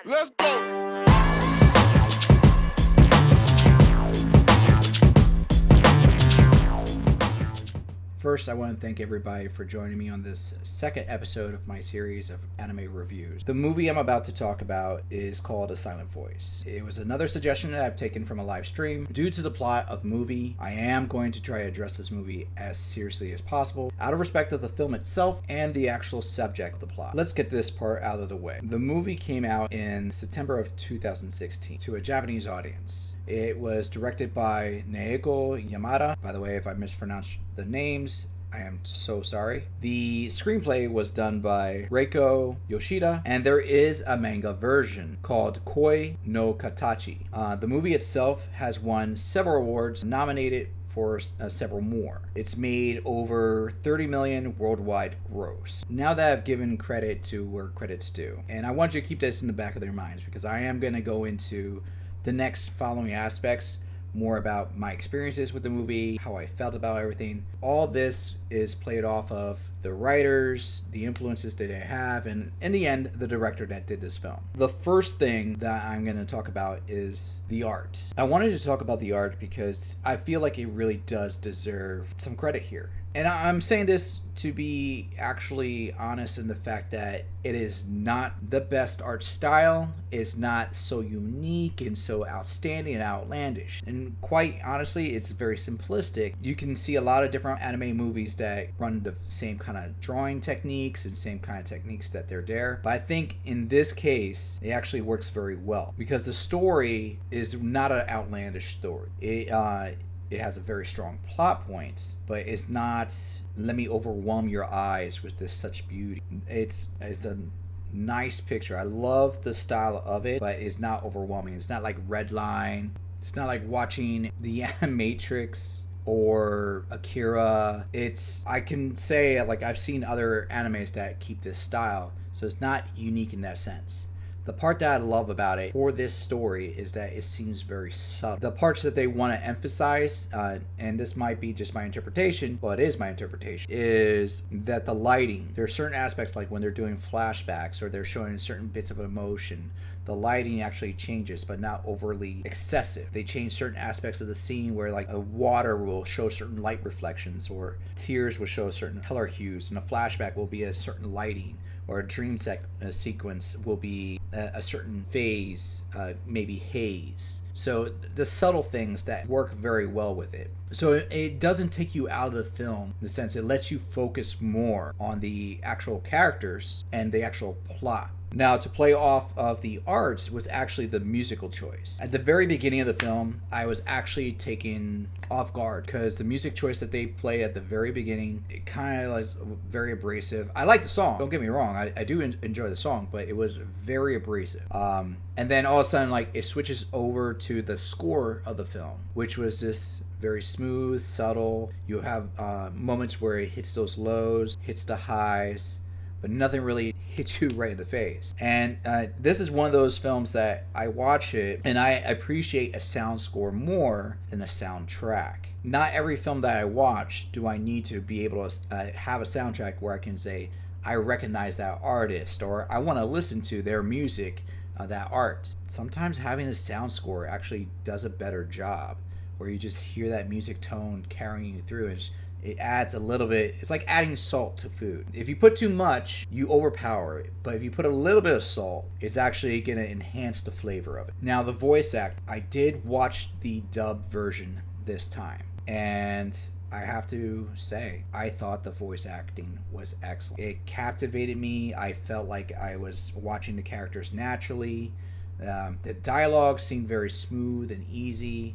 Let's go. First, I want to thank everybody for joining me on this second episode of my series of anime reviews. The movie I'm about to talk about is called A Silent Voice. It was another suggestion that I've taken from a live stream. Due to the plot of the movie, I am going to try to address this movie as seriously as possible, out of respect of the film itself and the actual subject of the plot. Let's get this part out of the way. The movie came out in September of 2016 to a Japanese audience. It was directed by Naoko Yamada. By the way, if I mispronounced the names, I am so sorry. The screenplay was done by Reiko Yoshida, and there is a manga version called Koi no Katachi. The movie itself has won several awards, nominated for several more. It's made over 30 million worldwide gross. Now that I've given credit to where credit's due, and I want you to keep this in the back of their minds because I am going to go into the next following aspects, more about my experiences with the movie, how I felt about everything. All this is played off of the writers, the influences that they have, and in the end, the director that did this film. The first thing that I'm going to talk about is the art. I wanted to talk about the art because I feel like it really does deserve some credit here. And I'm saying this to be actually honest in the fact that it is not the best art style. It's not so unique and so outstanding and outlandish. And quite honestly, it's very simplistic. You can see a lot of different anime movies that run the same kind of drawing techniques and same kind of techniques that they're there. But I think in this case, it actually works very well because the story is not an outlandish story. It has a very strong plot point, but it's not, let me overwhelm your eyes with this such beauty. It's a nice picture. I love the style of it, but it's not overwhelming. It's not like Redline. It's not like watching The Animatrix or Akira. I can say, like, I've seen other animes that keep this style, so it's not unique in that sense. The part that I love about it for this story is that it seems very subtle. The parts that they want to emphasize, and this might be just my interpretation, but it is my interpretation, is that the lighting, there are certain aspects like when they're doing flashbacks or they're showing certain bits of emotion, the lighting actually changes, but not overly excessive. They change certain aspects of the scene where like a water will show certain light reflections or tears will show certain color hues and a flashback will be a certain lighting. Or a dream sequence will be a certain phase, maybe haze. So the subtle things that work very well with it. So it doesn't take you out of the film in the sense it lets you focus more on the actual characters and the actual plot. Now, to play off of the arts was actually the musical choice. At the very beginning of the film, I was actually taken off guard because the music choice that they play at the very beginning, it kind of was very abrasive. I like the song, don't get me wrong, I do enjoy the song, but it was very abrasive. And then all of a sudden, like, it switches over to the score of the film, which was this very smooth, subtle. You have moments where it hits those lows, hits the highs, but nothing really hits you right in the face. And this is one of those films that I watch it and I appreciate a sound score more than a soundtrack. Not every film that I watch do I need to be able to have a soundtrack where I can say, I recognize that artist or I want to listen to their music, that art. Sometimes having a sound score actually does a better job where you just hear that music tone carrying you through and it adds a little bit. It's like adding salt to food. If you put too much, you overpower it. But if you put a little bit of salt, it's actually going to enhance the flavor of it. Now, the voice act, I did watch the dub version this time. And I have to say, I thought the voice acting was excellent. It captivated me. I felt like I was watching the characters naturally. The dialogue seemed very smooth and easy.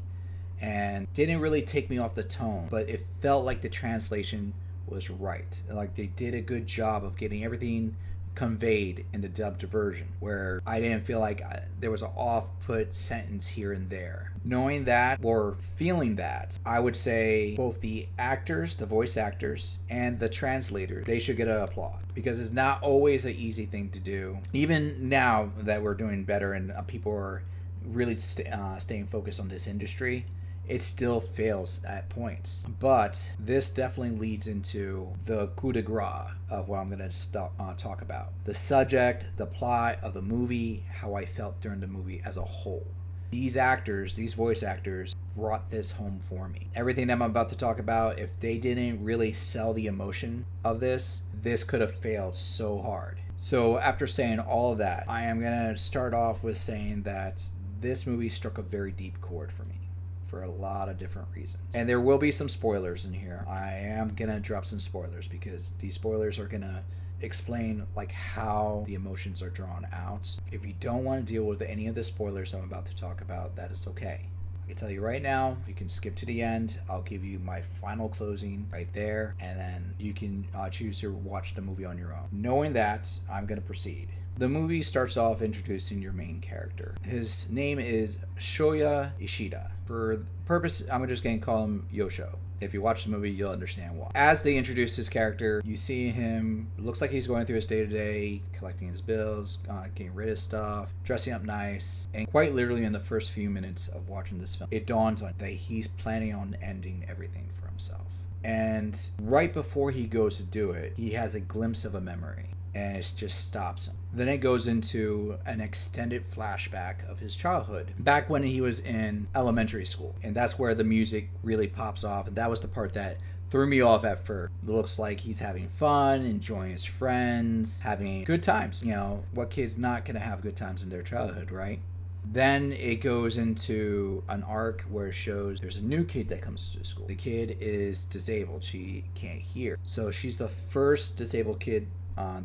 And didn't really take me off the tone, but it felt like the translation was right. Like they did a good job of getting everything conveyed in the dubbed version, where I didn't feel like there was an off-put sentence here and there. Knowing that or feeling that, I would say both the actors, the voice actors, and the translators, they should get an applaud because it's not always an easy thing to do. Even now that we're doing better and people are really staying focused on this industry, it still fails at points. But this definitely leads into the coup de grace of what I'm going to talk about. The subject, the plot of the movie, how I felt during the movie as a whole. These actors, these voice actors, brought this home for me. Everything that I'm about to talk about, if they didn't really sell the emotion of this could have failed so hard. So after saying all of that, I am going to start off with saying that this movie struck a very deep chord for me for a lot of different reasons. And there will be some spoilers in here. I am going to drop some spoilers because these spoilers are going to explain like how the emotions are drawn out. If you don't want to deal with any of the spoilers I'm about to talk about, that is okay. I can tell you right now, you can skip to the end. I'll give you my final closing right there, and then you can choose to watch the movie on your own. Knowing that, I'm going to proceed. The movie starts off introducing your main character. His name is Shoya Ishida. For purpose, I'm just going to call him Yosho. If you watch the movie, you'll understand why. As they introduce his character, you see him, looks like he's going through his day-to-day, collecting his bills, getting rid of stuff, dressing up nice, and quite literally in the first few minutes of watching this film, it dawns on that he's planning on ending everything for himself. And right before he goes to do it, he has a glimpse of a memory. And it just stops him. Then it goes into an extended flashback of his childhood, back when he was in elementary school. And that's where the music really pops off. And that was the part that threw me off at first. It looks like he's having fun, enjoying his friends, having good times. You know, what kid's not going to have good times in their childhood, right? Then it goes into an arc where it shows there's a new kid that comes to school. The kid is disabled. She can't hear. So she's the first disabled kid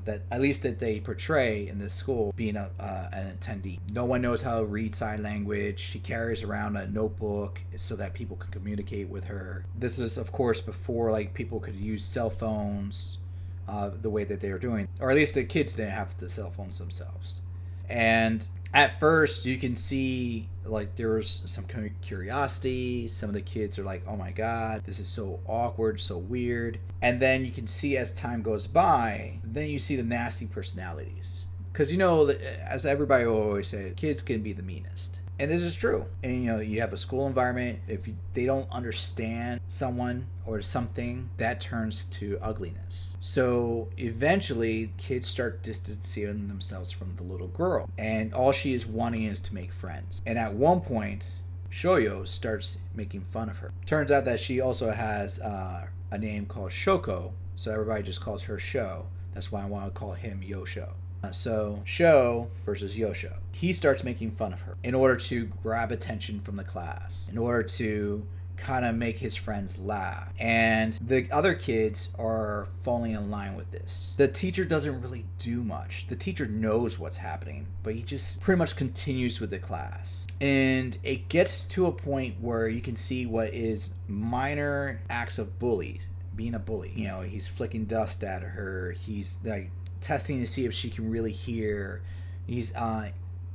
that at least that they portray in this school being an attendee. No one knows how to read sign language. She carries around a notebook so that people can communicate with her. This is, of course, before like people could use cell phones the way that they were doing, or at least the kids didn't have the cell phones themselves. And at first you can see like there was some curiosity. Some of the kids are like, oh my god, this is so awkward, so weird. And then you can see as time goes by, then you see the nasty personalities. Because you know, as everybody will always say, kids can be the meanest. And this is true. And you know, you have a school environment. If they don't understand someone or something, that turns to ugliness. So eventually, kids start distancing themselves from the little girl. And all she is wanting is to make friends. And at one point, Shoyo starts making fun of her. Turns out that she also has a name called Shoko. So everybody just calls her Sho. That's why I want to call him Yosho. So Sho versus Yosho. He starts making fun of her in order to grab attention from the class, in order to kind of make his friends laugh. And the other kids are falling in line with this. The teacher doesn't really do much. The teacher knows what's happening, but he just pretty much continues with the class. And it gets to a point where you can see what is minor acts of bullies, being a bully. You know, he's flicking dust at her. He's like testing to see if she can really hear. He's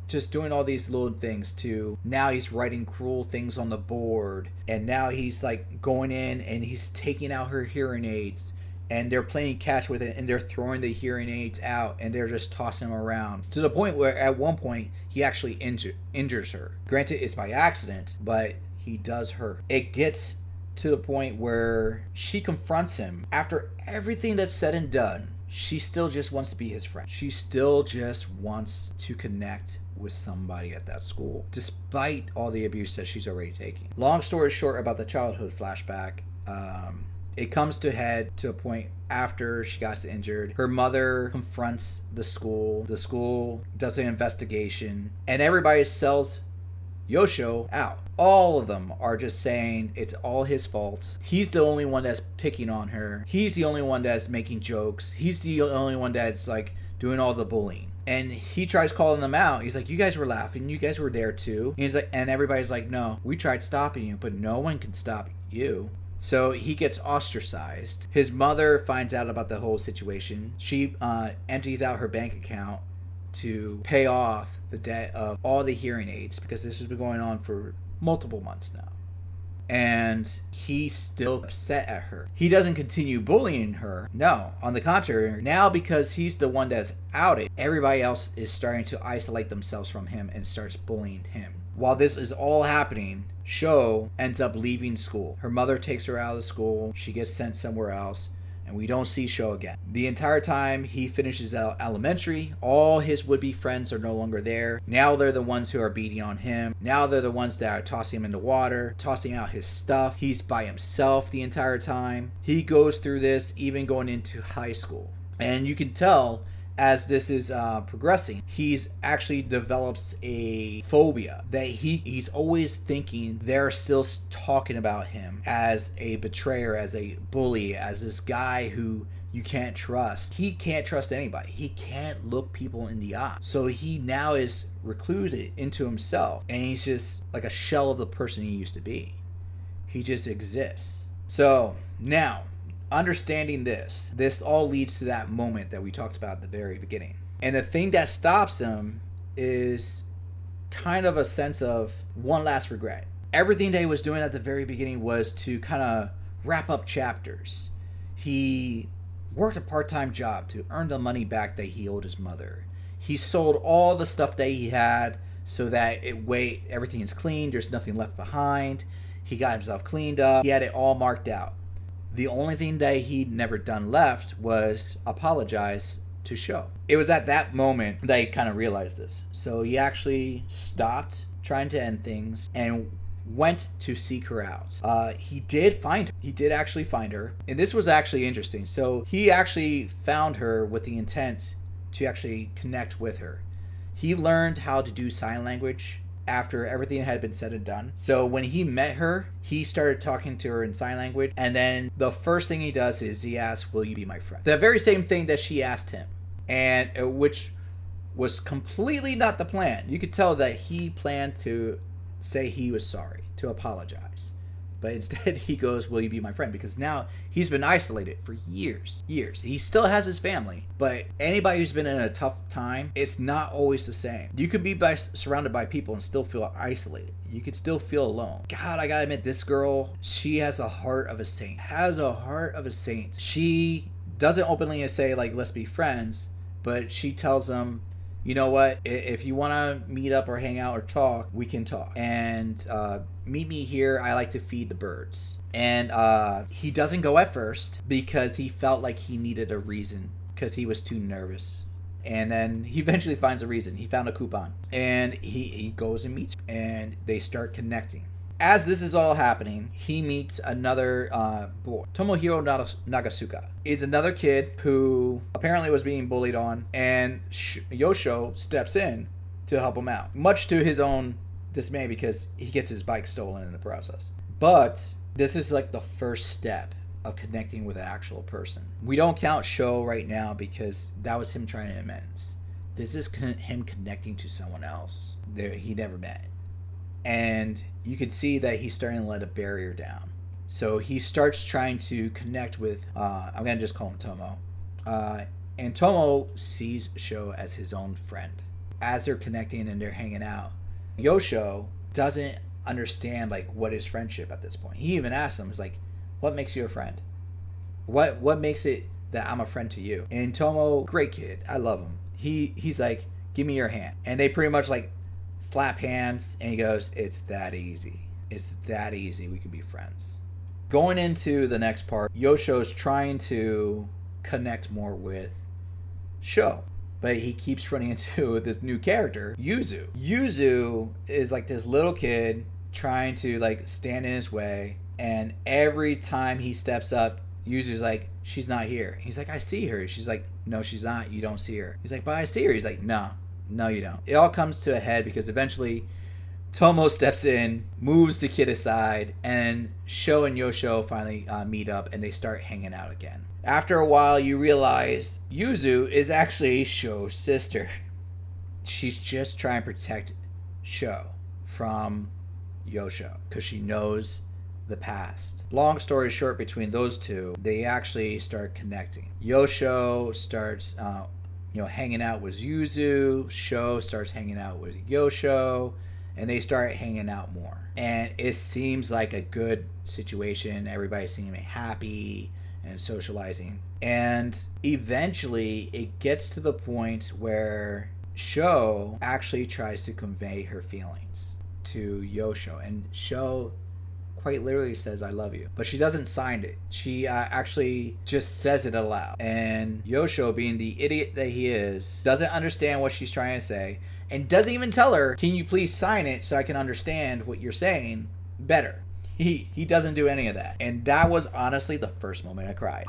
just doing all these little things to, now he's writing cruel things on the board, and now he's like going in and he's taking out her hearing aids, and they're playing catch with it, and they're throwing the hearing aids out, and they're just tossing them around to the point where at one point he actually injures her. Granted, it's by accident, but he does her. It gets to the point where she confronts him. After everything that's said and done, she still just wants to be his friend. She still just wants to connect with somebody at that school, despite all the abuse that she's already taking. Long story short about the childhood flashback, it comes to head to a point after she got injured. Her mother confronts the school. The school does an investigation, and everybody sells Yosho out. All of them are just saying it's all his fault. He's the only one that's picking on her. He's the only one that's making jokes. He's the only one that's like doing all the bullying. And he tries calling them out. He's like, you guys were laughing. You guys were there too. And he's like, and everybody's like, no, we tried stopping you, but no one can stop you. So he gets ostracized. His mother finds out about the whole situation. She empties out her bank account to pay off the debt of all the hearing aids, because this has been going on for multiple months now. And he's still upset at her. He doesn't continue bullying her. No, on the contrary, now because he's the one that's outed, everybody else is starting to isolate themselves from him and starts bullying him. While this is all happening, Sho ends up leaving school. Her mother takes her out of school. She gets sent somewhere else. And we don't see Sho again. The entire time he finishes out elementary, all his would-be friends are no longer there. Now they're the ones who are beating on him. Now they're the ones that are tossing him in the water, tossing out his stuff. He's by himself the entire time. He goes through this even going into high school. And you can tell as this is progressing, he's actually develops a phobia that he's always thinking they're still talking about him as a betrayer, as a bully, as this guy who you can't trust. He can't trust anybody. He can't look people in the eye. So he now is recluded into himself, and he's just like a shell of the person he used to be. He just exists. So now, understanding this all leads to that moment that we talked about at the very beginning. And the thing that stops him is kind of a sense of one last regret. Everything that he was doing at the very beginning was to kind of wrap up chapters. He worked a part-time job to earn the money back that he owed his mother. He sold all the stuff that he had so that everything is clean, there's nothing left behind. He got himself cleaned up. He had it all marked out. The only thing that he'd never done left was apologize to Sho. It was at that moment that he kind of realized this. So he actually stopped trying to end things and went to seek her out. He did find her. He did actually find her. And this was actually interesting. So he actually found her with the intent to actually connect with her. He learned how to do sign language after everything had been said and done. So when he met her, he started talking to her in sign language, and then the first thing he does is he asks, "Will you be my friend?" The very same thing that she asked him, and which was completely not the plan. You could tell that he planned to say he was sorry, to apologize. But instead he goes, "Will you be my friend?" Because now he's been isolated for years. He still has his family, but anybody who's been in a tough time, it's not always the same. You could be surrounded by people and still feel isolated. You could still feel alone. God, I gotta admit, this girl, she has a heart of a saint. She doesn't openly say, like, let's be friends, but she tells him, you know what, if you want to meet up or hang out or talk, we can talk. And meet me here. I like to feed the birds. And he doesn't go at first because he felt like he needed a reason because he was too nervous. And then he eventually finds a reason. He found a coupon. And he goes and meets her. And they start connecting. As this is all happening, he meets another boy. Tomohiro Nagasuka is another kid who apparently was being bullied on, and Yosho steps in to help him out, much to his own dismay because he gets his bike stolen in the process. But this is like the first step of connecting with an actual person. We don't count Sho right now because that was him trying to amends. This is him connecting to someone else that he never met. And you could see that he's starting to let a barrier down. So he starts trying to connect with, I'm going to just call him Tomo. And Tomo sees Sho as his own friend. As they're connecting and they're hanging out, Yosho doesn't understand like what is friendship at this point. He even asks him, "Is like, what makes you a friend? What makes it that I'm a friend to you?" And Tomo, great kid, I love him. He's like, "Give me your hand," and they pretty much like slap hands, and he goes, "It's that easy. It's that easy. We can be friends." Going into the next part, Yosho's trying to connect more with Sho, but he keeps running into this new character, Yuzu. Yuzu is like this little kid trying to like stand in his way, and every time he steps up, Yuzu's like, "She's not here." He's like, "I see her." She's like, "No, she's not. You don't see her." He's like, "But I see her." He's like, No, you don't. It all comes to a head because eventually Tomo steps in, moves the kid aside, and Sho and Yosho finally meet up and they start hanging out again. After a while, you realize Yuzu is actually Sho's sister. She's just trying to protect Sho from Yosho because she knows the past. Long story short, between those two, they actually start connecting. Yosho starts hanging out with Yuzu. Sho starts hanging out with Yosho, and they start hanging out more. And it seems like a good situation. Everybody seems happy and socializing. And eventually, it gets to the point where Sho actually tries to convey her feelings. to Yosho, and Sho quite literally says, "I love you," but she doesn't sign it. She actually just says it aloud. And Yosho, being the idiot that he is, doesn't understand what she's trying to say, and doesn't even tell her, "Can you please sign it so I can understand what you're saying better?" He doesn't do any of that. And that was honestly the first moment I cried.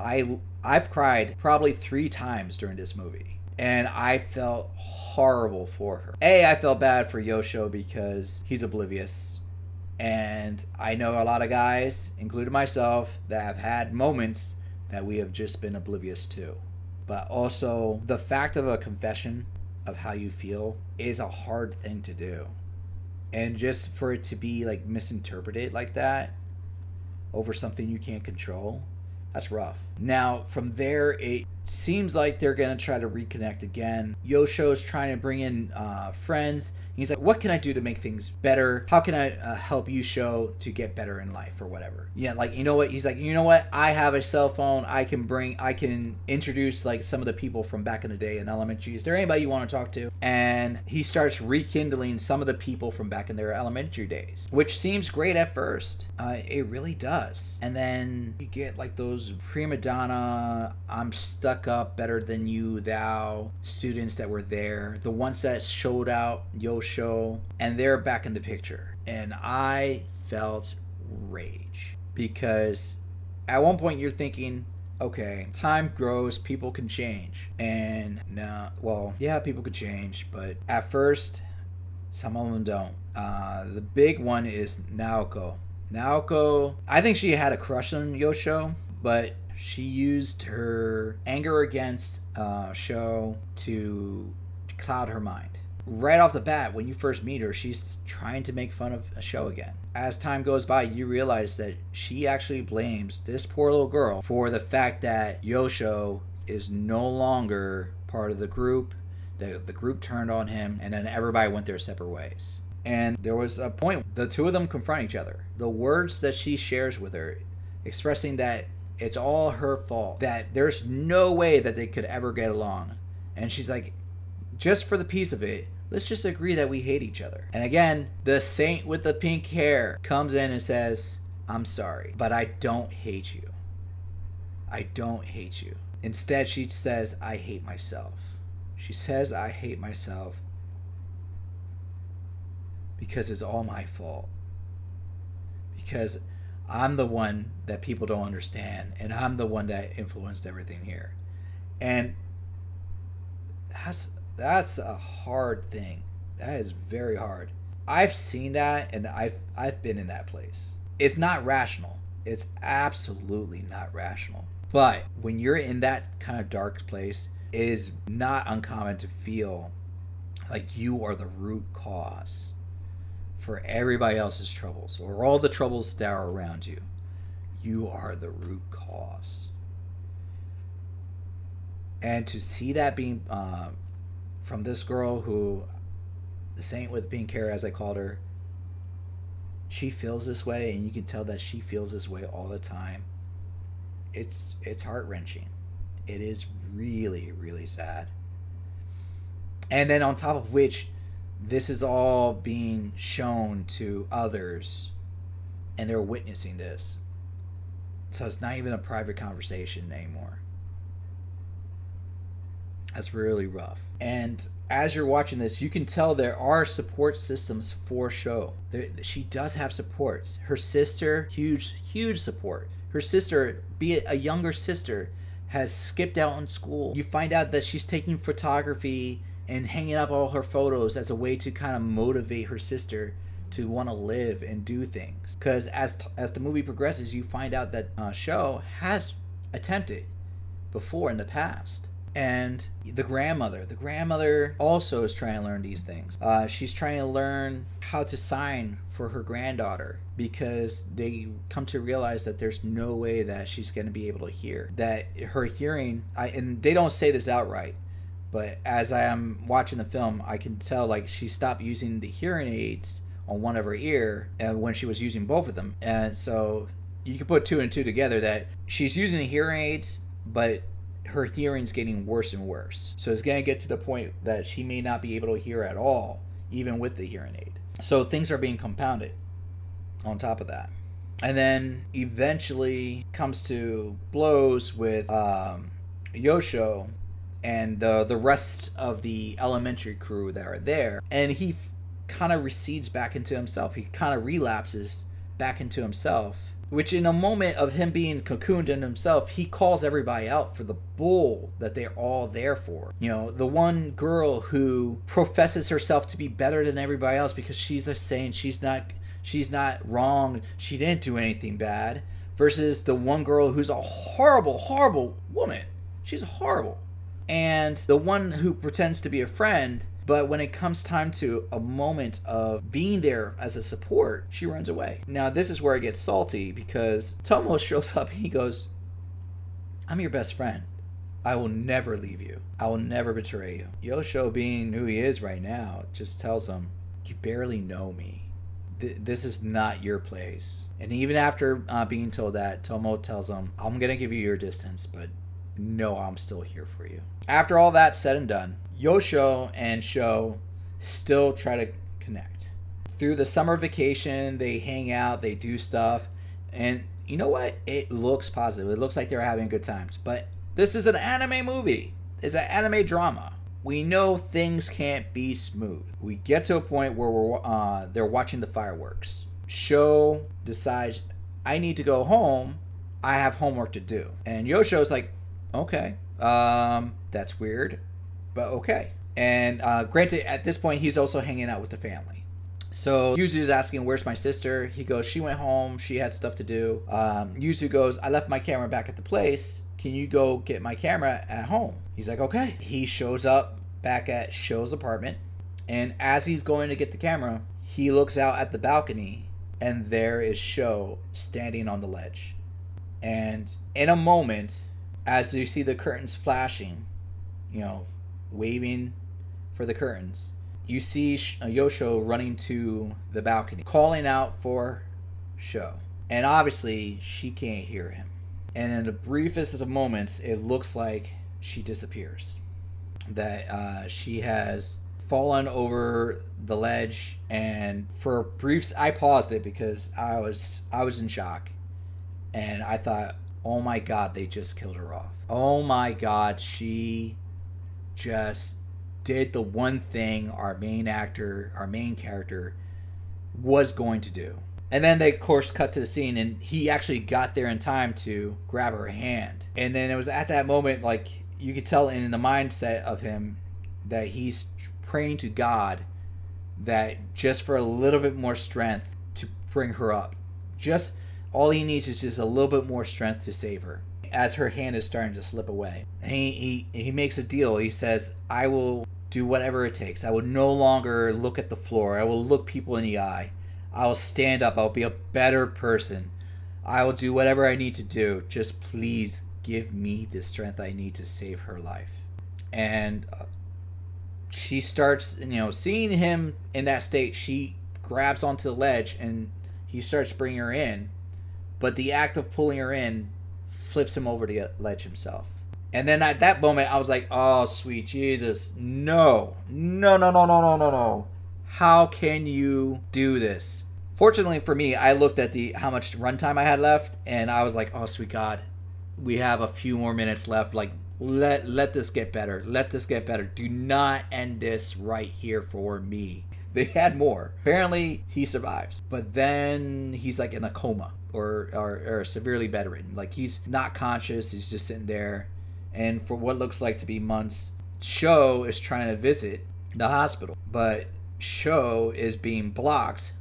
I've cried probably 3 times during this movie, and I felt horrible for her. I felt bad for Yosho because he's oblivious, and I know a lot of guys, including myself, that have had moments that we have just been oblivious to. But also, the fact of a confession of how you feel is a hard thing to do. And just for it to be like misinterpreted like that over something you can't control, that's rough. Now, from there, it seems like they're going to try to reconnect again. Yosho's trying to bring in friends. He's like, "What can I do to make things better? How can I help you, Sho, to get better in life," or whatever. Yeah, like, you know what? He's like, "You know what? I have a cell phone. I can introduce like some of the people from back in the day in elementary. Is there anybody you want to talk to?" And he starts rekindling some of the people from back in their elementary days, which seems great at first. It really does. And then you get like those prima donna, "I'm stuck up, better than you, thou" students that were there, the ones that showed out Yosho, and they're back in the picture. And I felt rage, because at one point you're thinking, okay, time grows, people can change. And no, well, yeah, people could change, but at first, some of them don't. The big one is Naoko. Naoko, I think she had a crush on Yosho, but she used her anger against Sho to cloud her mind. Right off the bat, when you first meet her, she's trying to make fun of Sho again. As time goes by, you realize that she actually blames this poor little girl for the fact that Yosho is no longer part of the group. The group turned on him, and then everybody went their separate ways. And there was a point, the two of them confront each other. The words that she shares with her, expressing that it's all her fault, that there's no way that they could ever get along. And she's like, just for the peace of it, let's just agree that we hate each other. And again, the saint with the pink hair comes in and says, "I'm sorry, but I don't hate you. I don't hate you." Instead, she says, "I hate myself." She says, "I hate myself because it's all my fault. Because I'm the one that people don't understand, and I'm the one that influenced everything here." And that's a hard thing. That is very hard. I've seen that, and I've been in that place. It's not rational. It's absolutely not rational. But when you're in that kind of dark place, it is not uncommon to feel like you are the root cause for everybody else's troubles, or all the troubles that are around you. You are the root cause. And to see that being from this girl, who, the saint with pink hair, as I called her, she feels this way, and you can tell that she feels this way all the time. It's heart-wrenching. It is really, really sad. And then on top of which, this is all being shown to others, and they're witnessing this. So it's not even a private conversation anymore. That's really rough. And as you're watching this, you can tell there are support systems for Sho. She does have supports. Her sister, huge support. Her sister, be it a younger sister, has skipped out on school. You find out that she's taking photography and hanging up all her photos as a way to kind of motivate her sister to want to live and do things. Because as the movie progresses, you find out that Sho has attempted before in the past. And the grandmother also is trying to learn these things. She's trying to learn how to sign for her granddaughter, because they come to realize that there's no way that she's going to be able to hear. That her hearing, and they don't say this outright, but as I am watching the film, I can tell like she stopped using the hearing aids on one of her ear when she was using both of them. And so you can put two and two together, that she's using the hearing aids, but her hearing's getting worse and worse. So it's going to get to the point that she may not be able to hear at all, even with the hearing aid. So things are being compounded on top of that. And then eventually comes to blows with Yosho and the rest of the elementary crew that are there. And he kind of recedes back into himself. He kind of relapses back into himself, which in a moment of him being cocooned in himself, he calls everybody out for the bull that they're all there for. You know, the one girl who professes herself to be better than everybody else because she's just saying she's not wrong, she didn't do anything bad, versus the one girl who's a horrible woman. She's horrible. And the one who pretends to be a friend, but when it comes time to a moment of being there as a support, she runs away. Now, this is where it gets salty because Tomo shows up and he goes, I'm your best friend. I will never leave you. I will never betray you. Yosho, being who he is right now, just tells him, you barely know me. This is not your place. And even after being told that, Tomo tells him, I'm going to give you your distance, but no, I'm still here for you. After all that's said and done, Yosho and Sho still try to connect. Through the summer vacation, they hang out, they do stuff, and you know what? It looks positive. It looks like they're having good times. But this is an anime movie. It's an anime drama. We know things can't be smooth. We get to a point where they're watching the fireworks. Sho decides, I need to go home. I have homework to do. And Yosho's like, okay, that's weird, but okay. And granted, at this point, he's also hanging out with the family. So Yuzu's asking, where's my sister? He goes, she went home. She had stuff to do. Yuzu goes, I left my camera back at the place. Can you go get my camera at home? He's like, okay. He shows up back at Sho's apartment. And as he's going to get the camera, he looks out at the balcony. And there is Sho standing on the ledge. And in a moment, as you see the curtains flashing, you know, waving for the curtains, you see Yosho running to the balcony, calling out for Sho. And obviously, she can't hear him. And in the briefest of moments, it looks like she disappears. That she has fallen over the ledge. And for briefs, I paused it because I was in shock. And I thought, oh my God, they just killed her off. Oh my God, she just did the one thing our main character was going to do. And then they, of course, cut to the scene, and he actually got there in time to grab her hand. And then it was at that moment, like, you could tell in the mindset of him that he's praying to God that just for a little bit more strength to bring her up. Just all he needs is just a little bit more strength to save her. As her hand is starting to slip away, and he makes a deal. He says, I will do whatever it takes. I will no longer look at the floor. I will look people in the eye. I will stand up. I'll be a better person. I will do whatever I need to do. Just please give me the strength I need to save her life. And she starts, seeing him in that state, she grabs onto the ledge and he starts bringing her in. But the act of pulling her in flips him over the ledge himself. And then at that moment, I was like, oh, sweet Jesus. No. How can you do this? Fortunately for me, I looked at how much runtime I had left, and I was like, oh, sweet God, we have a few more minutes left. Like, let this get better. Let this get better. Do not end this right here for me. They had more. Apparently, he survives. But then he's like in a coma or severely bedridden. Like, he's not conscious. He's just sitting there. And for what looks like to be months, Sho is trying to visit the hospital. But Sho is being blocked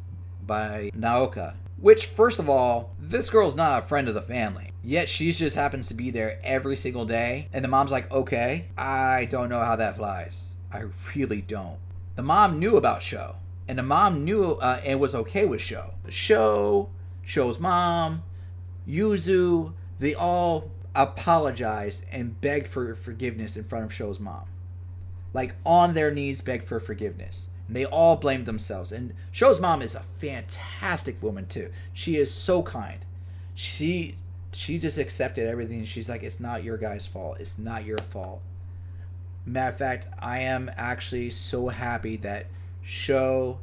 by Naoko. Which, first of all, this girl's not a friend of the family. Yet she just happens to be there every single day. And the mom's like, okay, I don't know how that flies. I really don't. The mom knew about Sho. And the mom knew and was okay with Sho. Sho's mom, Yuzu, they all apologized and begged for forgiveness in front of Sho's mom. Like, on their knees begged for forgiveness. And they all blamed themselves. And Sho's mom is a fantastic woman too. She is so kind. She just accepted everything. She's like, it's not your guys' fault. It's not your fault. Matter of fact, I am actually so happy that Sho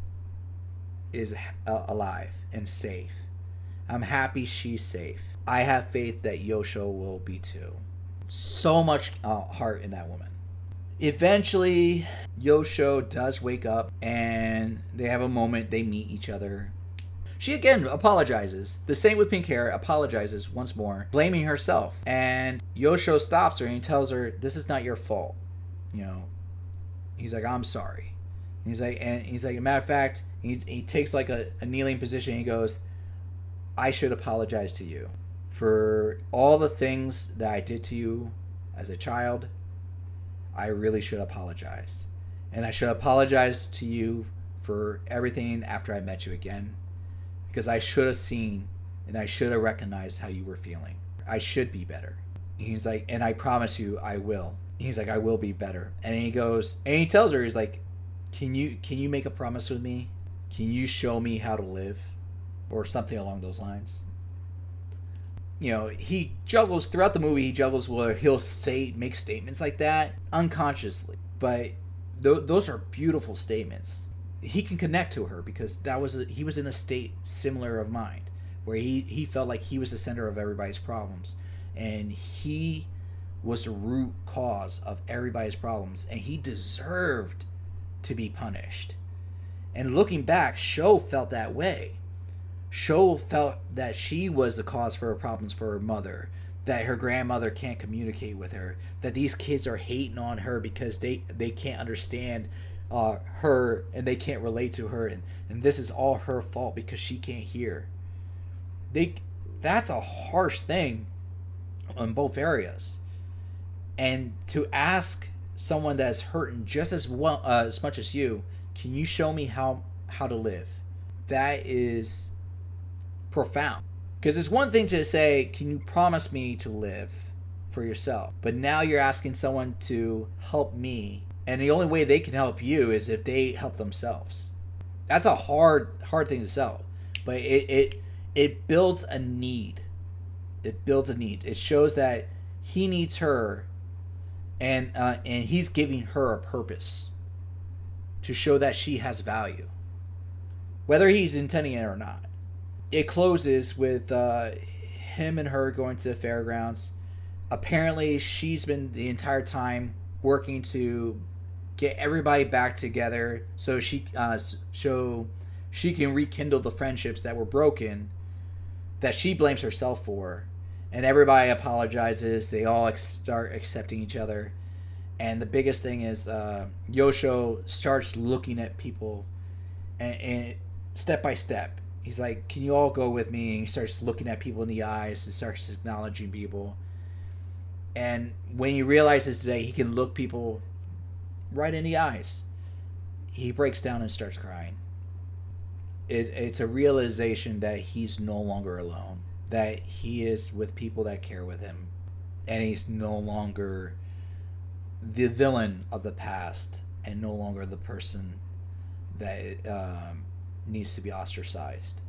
is alive and safe. I'm happy she's safe. I have faith that Yosho will be too. So much heart in that woman. Eventually, Yosho does wake up and they have a moment. They meet each other. She again apologizes. The same with pink hair, apologizes once more, blaming herself. And Yosho stops her and he tells her, "This is not your fault." You know, he's like, "I'm sorry." And he's like, matter of fact, he takes like a kneeling position. And he goes, "I should apologize to you for all the things that I did to you as a child. I really should apologize. And I should apologize to you for everything after I met you again. Because I should have seen and I should have recognized how you were feeling. I should be better." He's like, "And I promise you I will." He's like, "I will be better." And he goes, and he tells her, he's like, Can you make a promise with me? Can you show me how to live?" Or something along those lines. You know, he juggles throughout the movie. He juggles where he'll make statements like that unconsciously, but those are beautiful statements. He can connect to her because he was in a state similar of mind where he felt like he was the center of everybody's problems, and he was the root cause of everybody's problems, and he deserved to be punished. And looking back, Sho felt that way. Sho felt that she was the cause for her problems for her mother, that her grandmother can't communicate with her, that these kids are hating on her because they can't understand her and they can't relate to her, and this is all her fault because she can't hear. That's a harsh thing in both areas. And to ask someone that's hurting just as well as much as you, can you show me how to live? That is profound. Because it's one thing to say, can you promise me to live for yourself? But now you're asking someone to help me, and the only way they can help you is if they help themselves. That's a hard thing to sell, but it builds a need. It builds a need. It shows that he needs her, and he's giving her a purpose to show that she has value, whether he's intending it or not. It closes with him and her going to the fairgrounds. Apparently, she's been the entire time working to get everybody back together so she can rekindle the friendships that were broken, that she blames herself for. And everybody apologizes. They all start accepting each other. And the biggest thing is Yosho starts looking at people and step by step. He's like, "Can you all go with me?" And he starts looking at people in the eyes and starts acknowledging people. And when he realizes that he can look people right in the eyes, he breaks down and starts crying. It's a realization that he's no longer alone, that he is with people that care with him, and he's no longer the villain of the past and no longer the person that needs to be ostracized.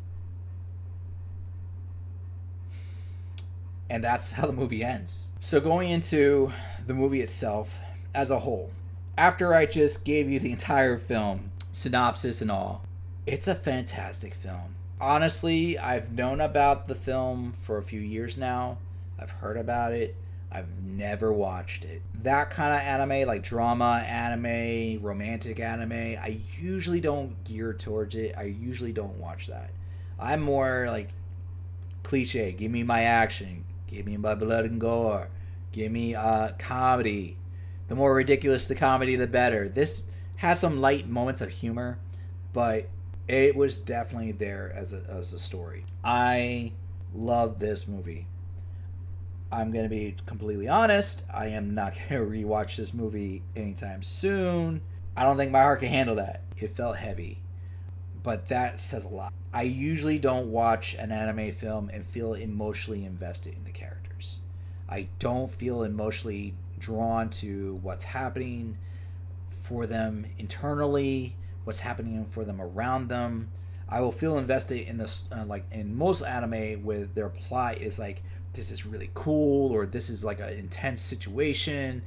And that's how the movie ends. So going into the movie itself as a whole, after I just gave you the entire film, synopsis and all, it's a fantastic film. Honestly, I've known about the film for a few years now. I've heard about it. I've never watched it. That kind of anime, like drama anime, romantic anime, I usually don't gear towards it. I usually don't watch that. I'm more like cliche. Give me my action. Give me my blood and gore. Give me comedy. The more ridiculous the comedy, the better. This has some light moments of humor, but it was definitely there as a story. I love this movie. I'm going to be completely honest. I am not going to rewatch this movie anytime soon. I don't think my heart can handle that. It felt heavy. But that says a lot. I usually don't watch an anime film and feel emotionally invested in the characters. I don't feel emotionally drawn to what's happening for them internally, what's happening for them around them. I will feel invested in this, like in most anime, with their plot is like, this is really cool, or this is like an intense situation.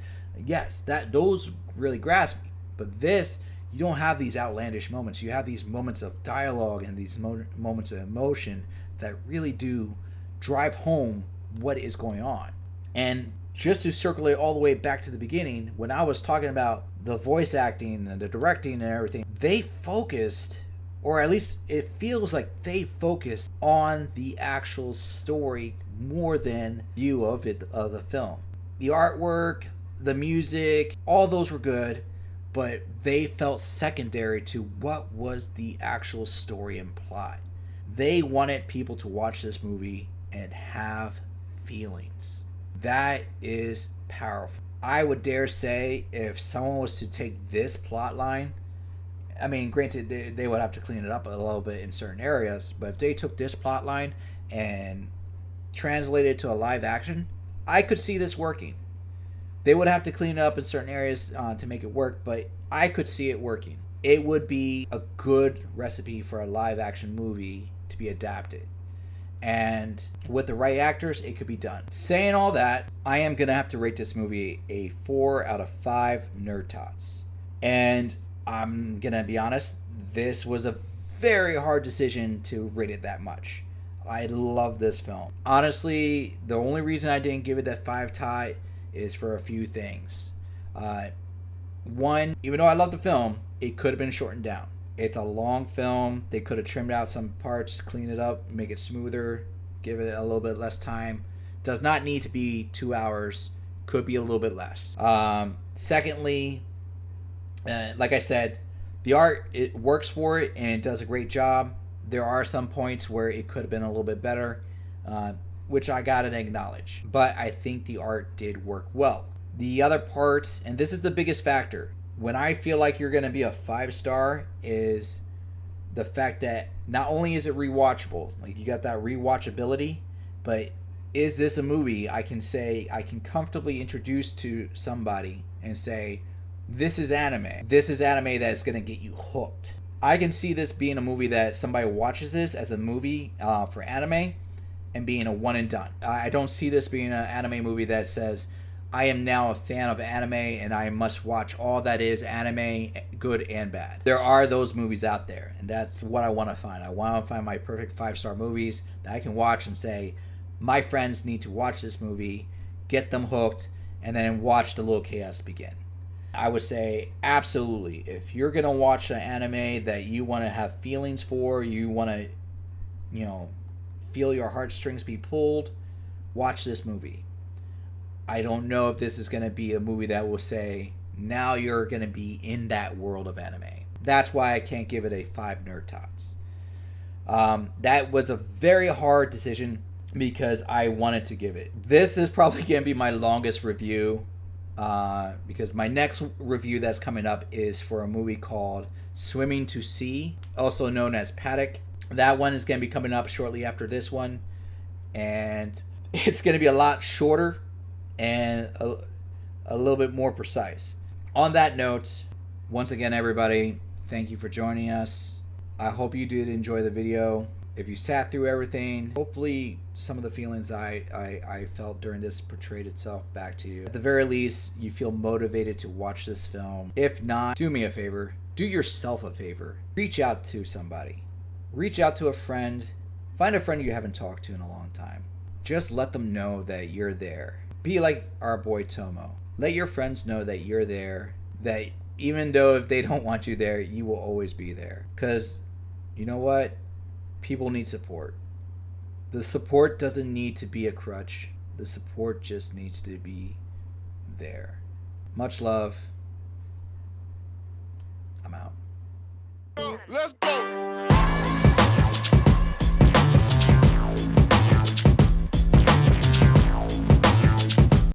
Yes, those really grasp me. But this, you don't have these outlandish moments. You have these moments of dialogue and these moments of emotion that really do drive home what is going on. And just to circulate all the way back to the beginning, when I was talking about the voice acting and the directing and everything, they focused, or at least it feels like they focused on the actual story more than view of the film. The artwork, the music, all those were good, but they felt secondary to what was the actual story implied. They wanted people to watch this movie and have feelings. That is powerful. I would dare say if someone was to take this plot line, I mean, granted, they would have to clean it up a little bit in certain areas, but if they took this plot line and translated it to a live action, I could see this working. They would have to clean it up in certain areas to make it work, but I could see it working. It would be a good recipe for a live action movie to be adapted. And with the right actors, it could be done. Saying all that, I am going to have to rate this movie a 4 out of 5 nerd tots. And I'm going to be honest, this was a very hard decision to rate it that much. I love this film. Honestly, the only reason I didn't give it that 5 tot is for a few things. One, even though I love the film, it could have been shortened down. It's a long film. They could have trimmed out some parts, clean it up, make it smoother, give it a little bit less time. Does not need to be 2 hours. Could be a little bit less. Secondly, like I said, the art, it works for it and it does a great job. There are some points where it could have been a little bit better, which I gotta acknowledge. But I think the art did work well. The other parts, and this is the biggest factor, when I feel like you're going to be a 5-star, is the fact that not only is it rewatchable, like you got that rewatchability, but is this a movie I can say I can comfortably introduce to somebody and say, this is anime. This is anime that's going to get you hooked. I can see this being a movie that somebody watches this as a movie for anime and being a one and done. I don't see this being an anime movie that says, I am now a fan of anime and I must watch all that is anime, good and bad. There are those movies out there, and that's what I want to find. I want to find my perfect 5-star movies that I can watch and say, my friends need to watch this movie, get them hooked, and then watch the little chaos begin. I would say absolutely, if you're going to watch an anime that you want to have feelings for, you want to, feel your heartstrings be pulled, watch this movie. I don't know if this is going to be a movie that will say, now you're going to be in that world of anime. That's why I can't give it a 5 nerd tots. That was a very hard decision because I wanted to give it. This is probably going to be my longest review because my next review that's coming up is for a movie called Swimming to Sea, also known as Paddock. That one is going to be coming up shortly after this one, and it's going to be a lot shorter and a little bit more precise. On that note, once again, everybody, thank you for joining us. I hope you did enjoy the video. If you sat through everything, hopefully some of the feelings I felt during this portrayed itself back to you. At the very least, you feel motivated to watch this film. If not, do me a favor. Do yourself a favor. Reach out to somebody. Reach out to a friend. Find a friend you haven't talked to in a long time. Just let them know that you're there. Be like our boy Tomo. Let your friends know that you're there, that even though if they don't want you there, you will always be there. Because, you know what? People need support. The support doesn't need to be a crutch. The support just needs to be there. Much love. I'm out. Let's